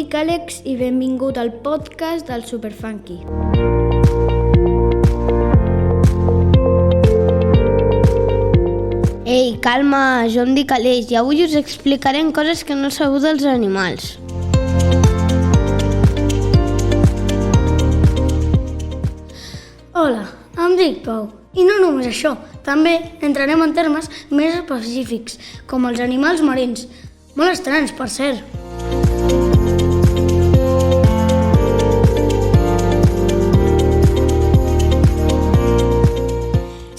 dic Àlex i benvingut al podcast del Superfunky. Ei, calma, jo em dic Aleix i avui us explicarem coses que no sabeu dels animals. Hola, em dic Pau. I no només això, també entrarem en termes més específics, com els animals marins. Molt estranys, per cert.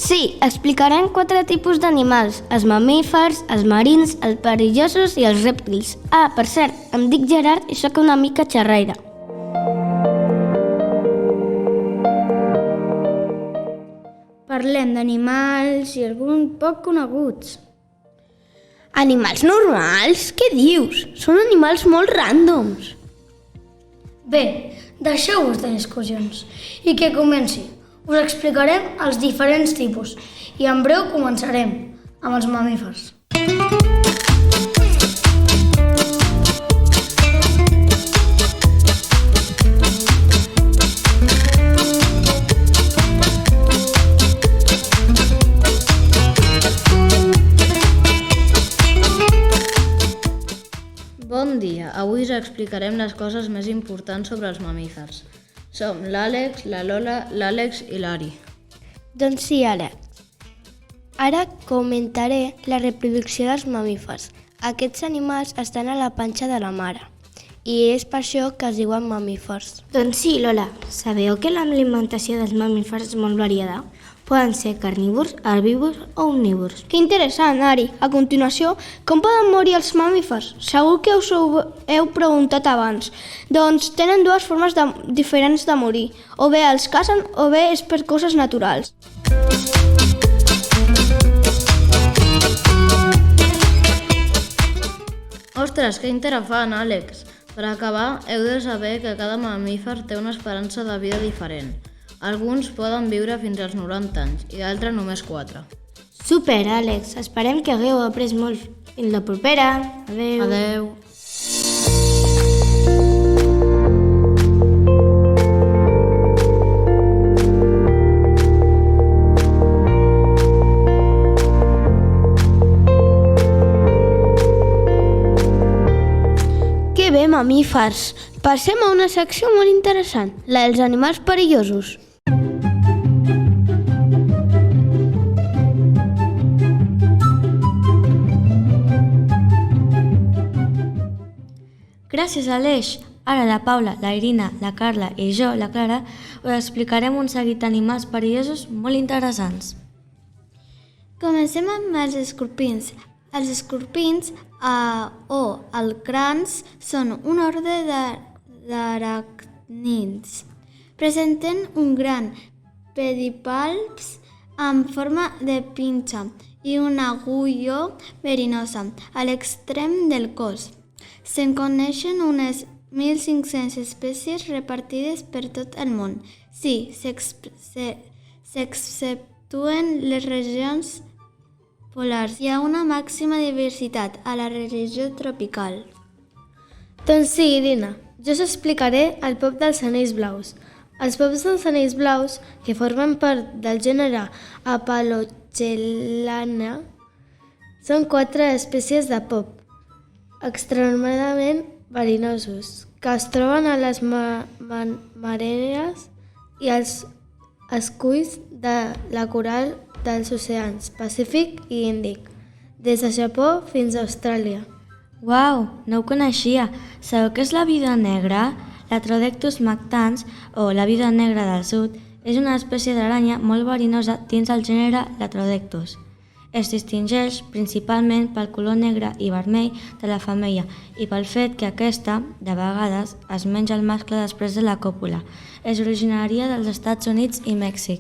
Sí, explicarem 4 tipus d'animals, els mamífers, els marins, els perillosos i els rèptils. Ah, per cert, em dic Gerard i sóc una mica xerraire. Parlem d'animals i alguns poc coneguts. Animals normals? Què dius? Són animals molt ràndoms. Bé, deixeu-vos de discussions i que comenci. Us explicarem els diferents tipus i en breu començarem amb els mamífers. Bon dia, avui us explicarem les coses més importants sobre els mamífers. Som l'Àlex, la Lola, l'Àlex i l'Ari. Doncs sí, Àlex. Ara comentaré la reproducció dels mamífers. Aquests animals estan a la panxa de la mare i és per això que es diuen mamífers. Doncs sí, Lola. Sabeu que l'alimentació dels mamífers és molt variada? Poden ser carnívors, herbívors o omnívors. Que interessant, Ari. A continuació, com poden morir els mamífers? Segur que us ho heu preguntat abans. Doncs tenen dues formes diferents de morir. O bé els cacen o bé és per causes naturals. Ostres, que interessant, Àlex! Per acabar, heu de saber que cada mamífer té una esperança de vida diferent. Alguns poden viure fins als 90 anys i d'altres només 4. Super, Àlex. Esperem que hagueu après molt. Fins la propera. Adeu. Adeu. Que bé, mamífers! Passem a una secció molt interessant, la dels animals perillosos. Gràcies, Aleix. Ara la Paula, la Irina, la Carla i jo, la Clara, us explicarem un seguit d'animals perillosos molt interessants. Comencem amb els escorpins. Els escorpins o alcrans són un ordre d'aracnídes. Presenten un gran pedipalps en forma de pinça i una agulló verinosa a l'extrem del cos. Se'n coneixen unes 1.500 espècies repartides per tot el món. Sí, s'exceptuen les regions polars. Hi ha una màxima diversitat a la regió tropical. Doncs sí, Irina. Jo us explicaré el pop dels anells blaus. Els pops dels anells blaus, que formen part del gènere Apalochellana, són 4 espècies de pop extremadament verinosos que es troben a les marees i els esculls de la coral dels oceans Pacífic i Índic, des de Japó fins a Austràlia. Uau, no ho coneixia. Sabeu què és la viuda negra? La Trodectus mactans, o la viuda negra del sud, és una espècie d'aranya molt verinosa dins el gènere Latrodectus. Es distingeix principalment pel color negre i vermell de la femella i pel fet que aquesta, de vegades, es menja el mascle després de la còpula. És originària dels Estats Units i Mèxic.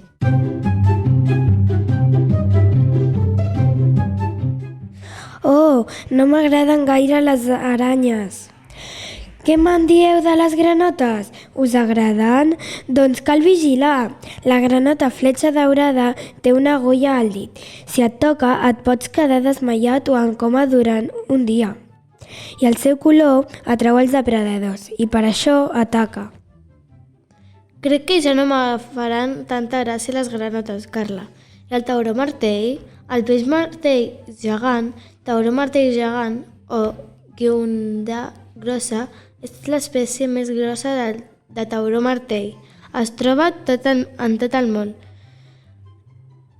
Oh, no m'agraden gaire les aranyes. Què me'n dieu de les granotes? Us agraden? Doncs cal vigilar. La granota fletxa daurada té una agulla al dit. Si et toca, et pots quedar desmaiat o en coma durant un dia. i el seu color atrau els depredadors i per això ataca. Crec que ja no me faran tanta gràcia les granotes, Carla. I el tauró martell, el peix martell gegant, tauró martell gegant o guiunda grossa és l'espècie més grossa de tauró martell. Es troba en tot el món.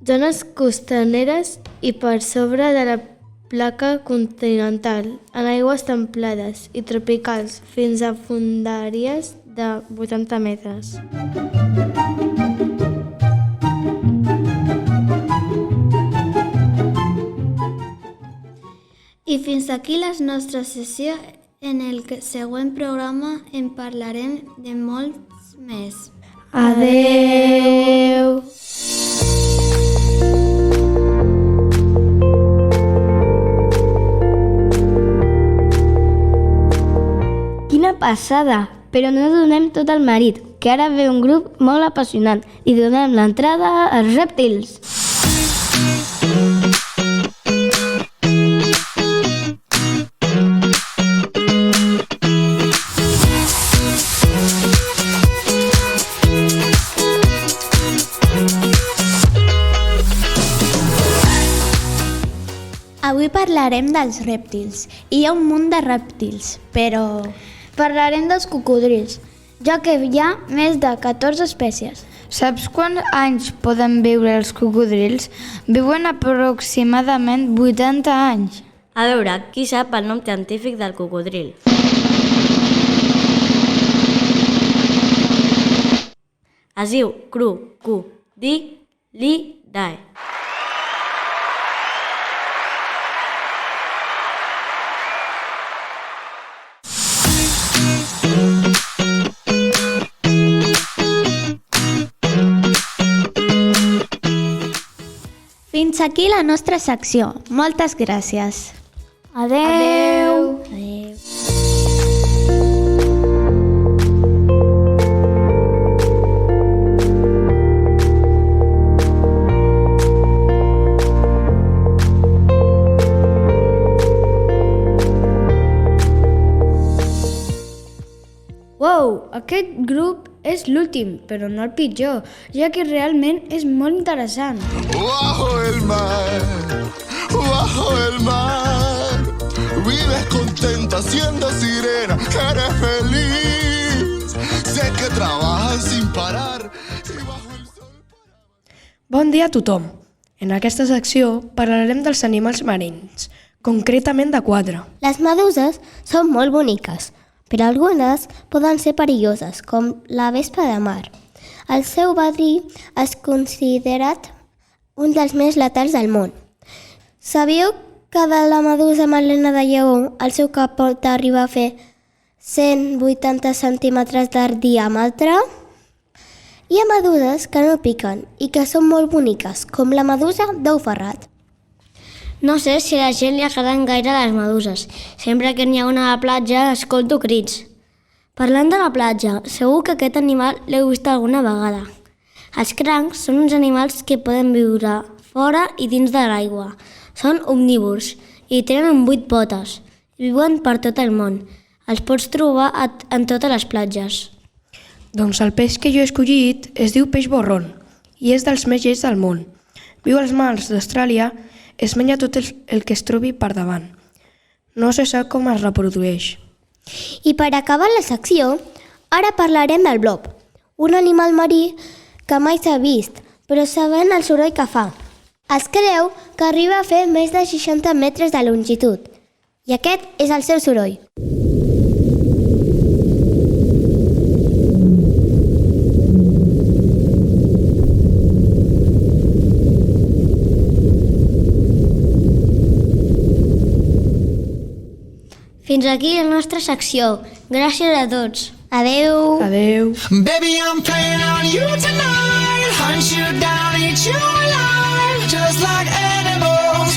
Zones costaneres i per sobre de la placa continental, en aigües templades i tropicals, fins a fondàries de 80 metres. I fins aquí la nostra sessió. En el següent programa en parlarem de molts més. Adeu! Quina passada! Però no donem tot el mèrit, que ara ve un grup molt apassionant i donem l'entrada als rèptils. Avui parlarem dels rèptils. Hi ha un munt de rèptils, però... Parlarem dels cocodrils, ja que hi ha més de 14 espècies. Saps quants anys poden viure els cocodrils? Viuen aproximadament 80 anys. A veure, qui sap el nom científic del cocodril? Es diu crocodilidae. Fins aquí la nostra secció. Moltes gràcies. Adeu. Adeu. Wow, aquest grup és l'últim, però no el pitjor, ja que realment és molt interessant. Bajo el mar, vives contenta siendo sirena, eres feliz, sé que trabajas sin parar y bajo el sol... Bon dia a tothom. En aquesta secció parlarem dels animals marins, concretament de 4. Les meduses són molt boniques, però algunes poden ser perilloses, com la vespa de mar. El seu badrí és considerat un dels més letals del món. Sabíeu que de la medusa melena de lleó el seu cap pot arribar a fer 180 centímetres de diàmetre? Hi ha meduses que no piquen i que són molt boniques, com la medusa d'ou ferrat. No sé si a la gent li agraden gaire les meduses. Sempre que n'hi ha una a la platja escolto crits. Parlant de la platja, segur que aquest animal l'heu vist alguna vegada. Els crancs són uns animals que poden viure fora i dins de l'aigua. Són omnívors i tenen 8 potes. Viuen per tot el món. Els pots trobar en totes les platges. Doncs el peix que jo he escollit es diu peix borrón i és dels més llets del món. Viu als mars d'Austràlia, es menja tot el que es trobi per davant. No se sap com es reprodueix. I per acabar la secció, ara parlarem del blob, un animal marí que mai s'ha vist, però sabem el soroll que fa. Es creu que arriba a fer més de 60 metres de longitud, i aquest és el seu soroll. Fins aquí la nostra secció. Gràcies a tots. Adeu. Adeu. Baby, I'm playing on you tonight, hunt you down, eat you alive, just like animals,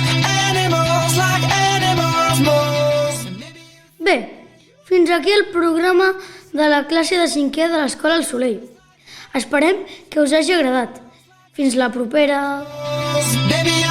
like animals. Bé, fins aquí el programa de la classe de 5è de l'Escola El Soleil. Esperem que us hagi agradat. Fins la propera! Baby,